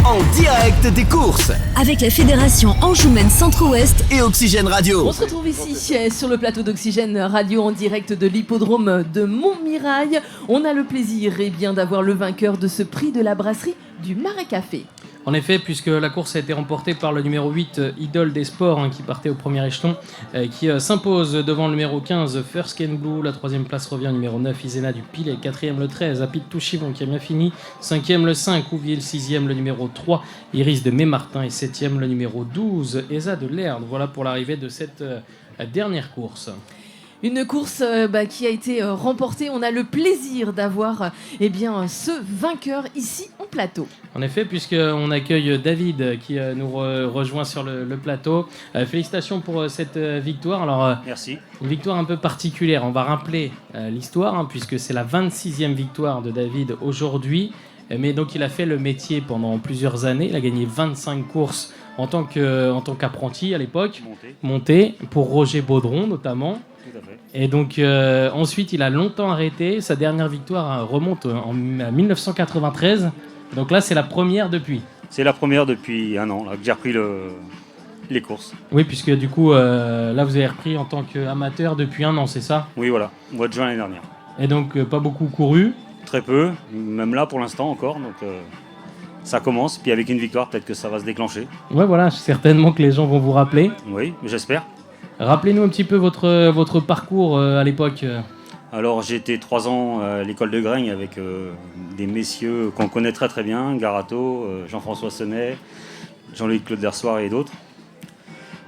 en direct des courses. Avec la Fédération Anjoumen Centre-Ouest et Oxygène Radio. On se retrouve ici sur le plateau d'Oxygène Radio en direct de l'hippodrome de Montmirail. On a le plaisir d'avoir le vainqueur de ce prix de la brasserie du Marais Café. En effet, puisque la course a été remportée par le numéro 8, Idole des Sports, qui partait au premier échelon, qui s'impose devant le numéro 15, First Can Blue. La troisième place revient au numéro 9, Isena du Pilet. Quatrième, le 13, Apit Touchivon, qui a bien fini. Cinquième, le 5, Ouville. Sixième, le numéro 3, Iris de Mémartin. Et septième, le numéro 12, Esa de Lerne. Voilà pour l'arrivée de cette dernière course. Une course qui a été remportée. On a le plaisir d'avoir ce vainqueur ici en plateau. En effet, puisqu'on accueille David qui nous rejoint sur le plateau. Félicitations pour cette victoire. Alors, merci. Une victoire un peu particulière. On va rappeler l'histoire, puisque c'est la 26e victoire de David aujourd'hui. Mais donc, il a fait le métier pendant plusieurs années. Il a gagné 25 courses en tant qu'apprenti à l'époque. Monté pour Roger Baudron notamment. Et donc ensuite il a longtemps arrêté. Sa dernière victoire remonte à 1993. Donc là c'est la première depuis. C'est la première depuis un an là, que j'ai repris les courses. Oui, puisque du coup là vous avez repris en tant qu'amateur depuis un an, c'est ça? Oui, voilà, au mois de juin l'année dernière. Et donc pas beaucoup couru? Très peu, même là pour l'instant encore. Donc ça commence, puis avec une victoire peut-être que ça va se déclencher. Ouais, voilà, certainement que les gens vont vous rappeler. Oui, j'espère. Rappelez-nous un petit peu votre parcours à l'époque. Alors j'ai été 3 ans à l'école de Graigne avec des messieurs qu'on connaît très très bien, Garato, Jean-François Sonnet, Jean-Louis Claude Dersoir et d'autres.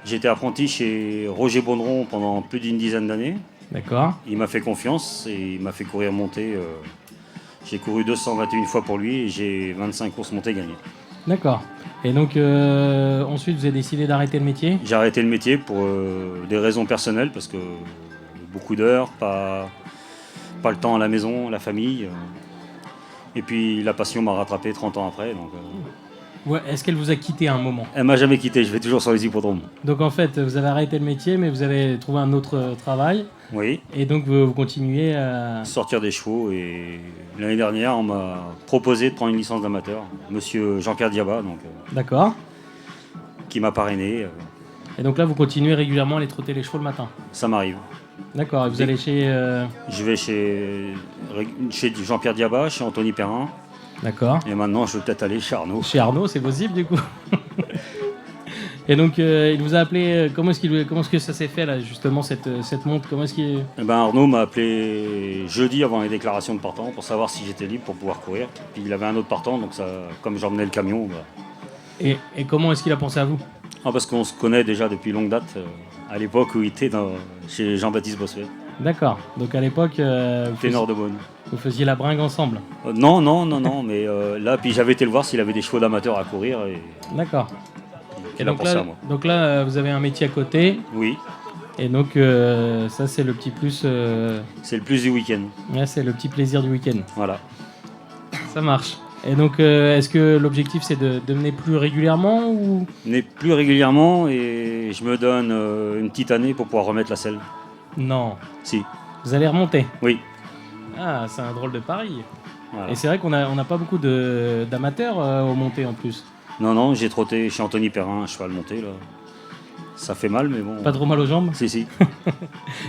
J'ai été apprenti chez Roger Baudron pendant plus d'une dizaine d'années. D'accord. Il m'a fait confiance et il m'a fait courir monter. J'ai couru 221 fois pour lui et j'ai 25 courses montées gagnées. D'accord. Et donc ensuite vous avez décidé d'arrêter le métier? J'ai arrêté le métier pour des raisons personnelles, parce que beaucoup d'heures, pas le temps à la maison, la famille. Et puis la passion m'a rattrapé 30 ans après. Donc, Ouais, est-ce qu'elle vous a quitté à un moment? elle m'a jamais quitté, je vais toujours sur les hippodromes. Donc en fait vous avez arrêté le métier mais vous avez trouvé un autre travail. Oui. Et donc vous continuez à sortir des chevaux. Et l'année dernière on m'a proposé de prendre une licence d'amateur. Monsieur Jean-Pierre Diaba, donc, D'accord. qui m'a parrainé. Et donc là vous continuez régulièrement à aller trotter les chevaux le matin? Ça m'arrive. D'accord, et vous allez chez... Je vais chez Jean-Pierre Diaba, chez Anthony Perrin. D'accord. Et maintenant je vais peut-être aller chez Arnaud. Chez Arnaud, c'est possible du coup. Et donc il vous a appelé, comment est-ce que ça s'est fait là justement cette montre? Comment est-ce qu'il... Arnaud m'a appelé jeudi avant les déclarations de partant pour savoir si j'étais libre pour pouvoir courir. Puis il avait un autre partant, donc ça, comme j'emmenais le camion. Et comment est-ce qu'il a pensé à vous? Parce qu'on se connaît déjà depuis longue date, à l'époque où il était chez Jean-Baptiste Bossuet. D'accord, donc à l'époque Ténor de Beaune. Vous faisiez la bringue ensemble? Non, mais là, puis j'avais été le voir s'il avait des chevaux d'amateurs à courir. D'accord. Et donc là, vous avez un métier à côté. Oui. Et donc ça c'est le petit plus... C'est le plus du week-end. Ouais, c'est le petit plaisir du week-end. Voilà. Ça marche. Et donc est-ce que l'objectif c'est de mener plus régulièrement ou... Mener plus régulièrement, et je me donne une petite année pour pouvoir remettre la selle. Non. Si. Vous allez remonter? Oui. Ah, c'est un drôle de pari. Voilà. Et c'est vrai qu'on n'a pas beaucoup d'amateurs au monté en plus. Non, j'ai trotté chez Anthony Perrin, un cheval monté là. Ça fait mal, mais bon. Pas trop mal aux jambes? Si.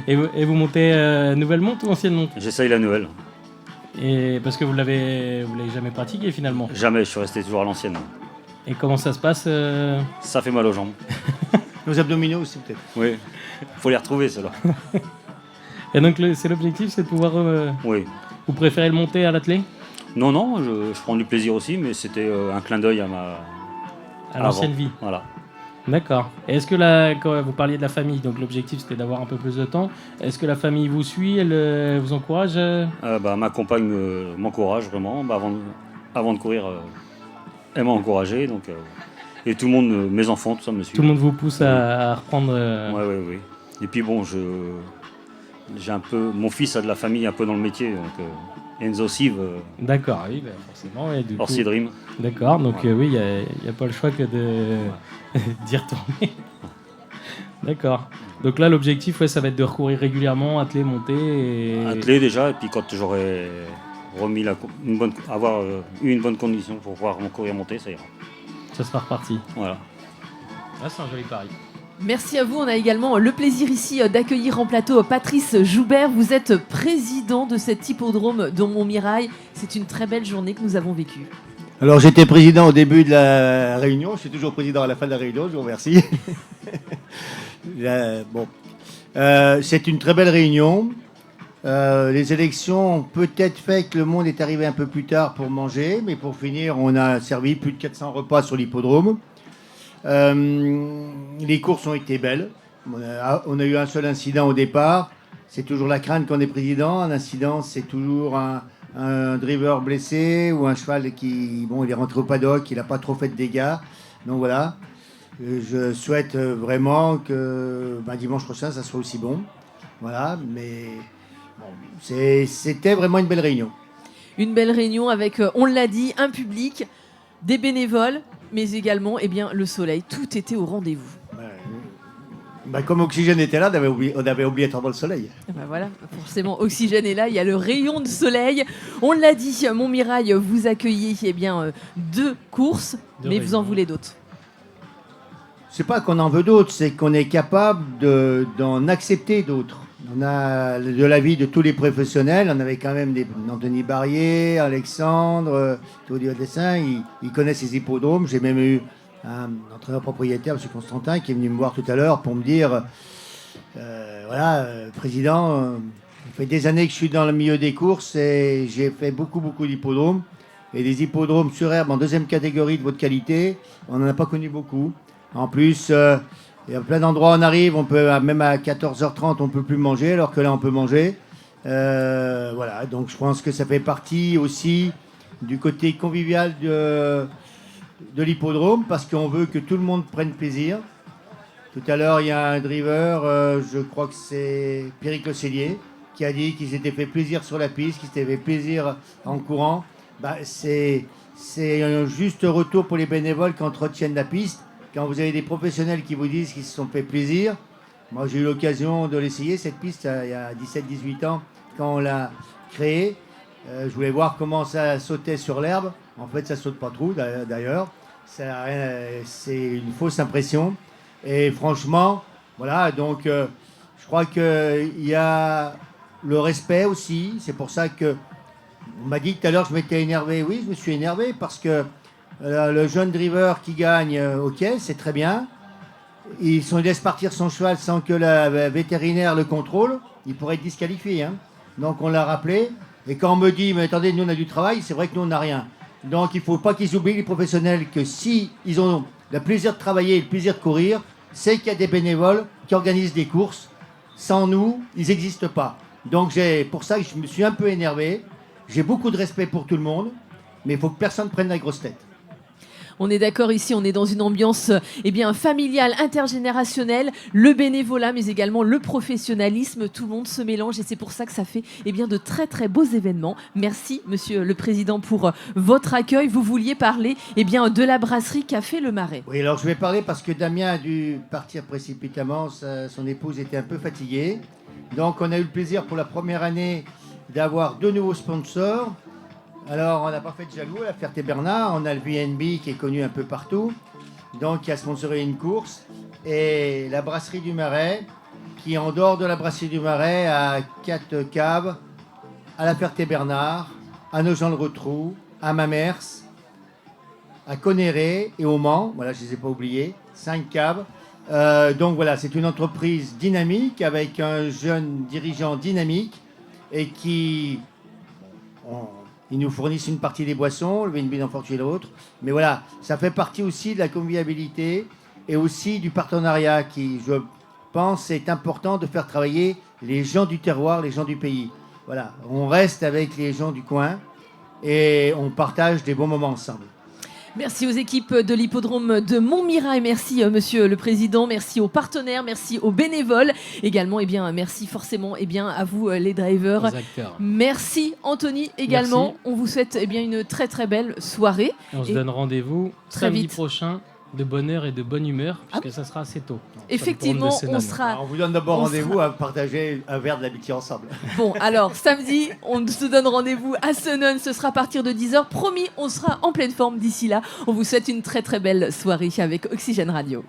Et vous montez nouvelle monte ou ancienne monte? J'essaye la nouvelle. Et parce que vous l'avez jamais pratiqué finalement? Jamais, je suis resté toujours à l'ancienne. Et comment ça se passe Ça fait mal aux jambes. Nos abdominaux aussi peut-être. Oui, faut les retrouver ceux-là. Et donc c'est l'objectif, c'est de pouvoir... Oui. Vous préférez le monter à l'attelé? Non, je prends du plaisir aussi, mais c'était un clin d'œil à l'ancienne vie. Voilà. D'accord. Et est-ce que quand vous parliez de la famille, donc l'objectif c'était d'avoir un peu plus de temps, est-ce que la famille vous suit, elle vous encourage? Ma compagne m'encourage vraiment. Avant de courir, elle m'a encouragé. Donc, et tout le monde, mes enfants, tout ça me suit. Tout le monde vous pousse à reprendre... Oui. Et puis bon, j'ai un peu... Mon fils a de la famille un peu dans le métier, donc... Enzo Sive. D'accord, oui, forcément. Et du coup... Orsi Dream. D'accord, donc voilà. Oui, il n'y a pas le choix que d'y retourner. Avoir. Donc là, l'objectif, ça va être de recourir régulièrement, atteler, monter. Atteler déjà, et puis quand j'aurai remis avoir eu une bonne condition pour pouvoir courir monter, ça ira. Ça sera reparti. Voilà. Là, c'est un joli pari. Merci à vous. On a également le plaisir ici d'accueillir en plateau Patrice Joubert. Vous êtes président de cet hippodrome de Montmirail. C'est une très belle journée que nous avons vécue. Alors j'étais président au début de la réunion, je suis toujours président à la fin de la réunion, je vous remercie. C'est une très belle réunion. Les élections ont peut-être fait que le monde est arrivé un peu plus tard pour manger, mais pour finir, on a servi plus de 400 repas sur l'hippodrome. Les courses ont été belles. On a eu un seul incident au départ. C'est toujours la crainte quand on est président. Un incident, c'est toujours un driver blessé ou un cheval qui, il est rentré au paddock, il n'a pas trop fait de dégâts. Donc voilà, je souhaite vraiment que dimanche prochain, ça soit aussi bon. Voilà, mais c'était vraiment une belle réunion. Une belle réunion avec, on l'a dit, un public, des bénévoles, mais également le soleil. Tout était au rendez-vous. Comme Oxygène était là, on avait obligatoirement le soleil. Voilà, forcément, Oxygène est là, il y a le rayon de soleil. On l'a dit, Montmirail, vous accueillez 2 courses, mais vous en voulez d'autres. C'est pas qu'on en veut d'autres, c'est qu'on est capable d'en accepter d'autres. On a de l'avis de tous les professionnels, on avait quand même Anthony Barrier, Alexandre, Théodie Dessin, ils connaissent les hippodromes. J'ai même eu un entraîneur propriétaire, M. Constantin, qui est venu me voir tout à l'heure pour me dire président, ça fait des années que je suis dans le milieu des courses et j'ai fait beaucoup d'hippodromes. Et des hippodromes sur herbe en 2e catégorie de votre qualité, on n'en a pas connu beaucoup. En plus, il y a plein d'endroits où on arrive, on peut, même à 14h30, on ne peut plus manger, alors que là, on peut manger. Donc je pense que ça fait partie aussi du côté convivial de l'hippodrome, parce qu'on veut que tout le monde prenne plaisir. Tout à l'heure, il y a un driver, je crois que c'est Pierrick Le Cellier, qui a dit qu'il s'était fait plaisir sur la piste, qu'il s'était fait plaisir en courant. C'est un juste retour pour les bénévoles qui entretiennent la piste. Quand vous avez des professionnels qui vous disent qu'ils se sont fait plaisir, moi j'ai eu l'occasion de l'essayer, cette piste, il y a 17-18 ans, quand on l'a créée. Je voulais voir comment ça sautait sur l'herbe. En fait, ça saute pas trop, d'ailleurs. C'est une fausse impression. Et franchement, voilà, donc je crois qu'il y a le respect aussi. C'est pour ça que on m'a dit tout à l'heure que je m'étais énervé. Oui, je me suis énervé parce que le jeune driver qui gagne, ok, c'est très bien. Il laisse partir son cheval sans que le vétérinaire le contrôle. Il pourrait être disqualifié. Donc on l'a rappelé. Et quand on me dit, mais attendez, nous on a du travail, c'est vrai que nous on n'a rien. Donc il ne faut pas qu'ils oublient, les professionnels, que si ils ont le plaisir de travailler et le plaisir de courir, c'est qu'il y a des bénévoles qui organisent des courses. Sans nous, ils n'existent pas. Donc pour ça que je me suis un peu énervé. J'ai beaucoup de respect pour tout le monde, mais il faut que personne prenne la grosse tête. On est d'accord ici, on est dans une ambiance familiale, intergénérationnelle, le bénévolat, mais également le professionnalisme. Tout le monde se mélange et c'est pour ça que ça fait de très très beaux événements. Merci, Monsieur le Président, pour votre accueil. Vous vouliez parler de la brasserie Café Le Marais. Oui, alors je vais parler parce que Damien a dû partir précipitamment. Son épouse était un peu fatiguée. Donc on a eu le plaisir pour la première année d'avoir 2 nouveaux sponsors. Alors, on n'a pas fait de jaloux à la Ferté-Bernard. On a le BNB qui est connu un peu partout, donc qui a sponsorisé une course. Et la brasserie du Marais, qui en dehors de la brasserie du Marais a 4 caves à la Ferté-Bernard, à Nogent-le-Rotrou, à Mamers, à Conneré et au Mans. Voilà, je ne les ai pas oubliés. 5 caves. Donc voilà, c'est une entreprise dynamique avec un jeune dirigeant dynamique et qui... Ils nous fournissent une partie des boissons, le BNB d'en fortune l'autre. Mais voilà, ça fait partie aussi de la convivialité et aussi du partenariat qui, je pense, est important de faire travailler les gens du terroir, les gens du pays. Voilà, on reste avec les gens du coin et on partage des bons moments ensemble. Merci aux équipes de l'hippodrome de Montmirail, merci Monsieur le Président, merci aux partenaires, merci aux bénévoles, également merci forcément à vous les drivers. Les acteurs. Merci Anthony également. Merci. On vous souhaite une très très belle soirée. On se donne rendez-vous samedi vite prochain de bonheur et de bonne humeur, puisque ça sera assez tôt. Effectivement, on sera... On vous donne d'abord on rendez-vous sera- à partager un verre de l'amitié ensemble. Bon, alors, samedi, on se donne rendez-vous à Senon. Ce sera à partir de 10h. Promis, on sera en pleine forme d'ici là. On vous souhaite une très très belle soirée avec Oxygène Radio.